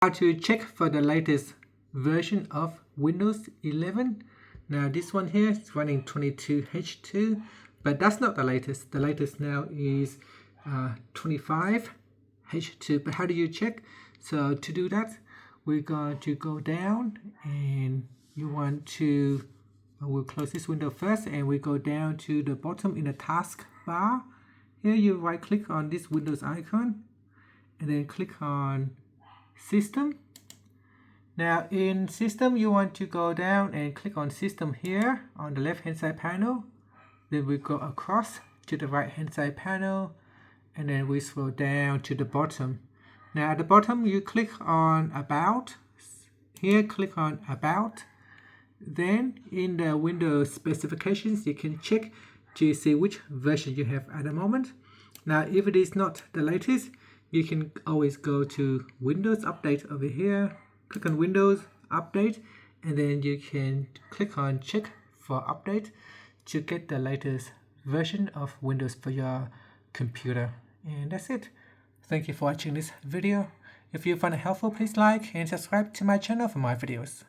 How to check for the latest version of Windows 11. Now this one here is running 22H2, but that's not the latest. The latest now is 25H2. But how do you check? So to do that, we're going to go down, and you want to, we'll close this window first, and we go down to the bottom in the taskbar. Here you right click on this Windows icon, and then click on System. Now in System, you want to go down and click on System here on the left hand side panel. Then we go across to the right hand side panel, and then we scroll down to the bottom. Now at the bottom, you click on About. Here click on About. Then in the Windows specifications, you can check to see which version you have at the moment. Now if it is not the latest, you can always go to Windows Update over here, click on Windows Update, and then you can click on Check for Update to get the latest version of Windows for your computer. And that's it. Thank you for watching this video. If you find it helpful, please like and subscribe to my channel for more videos.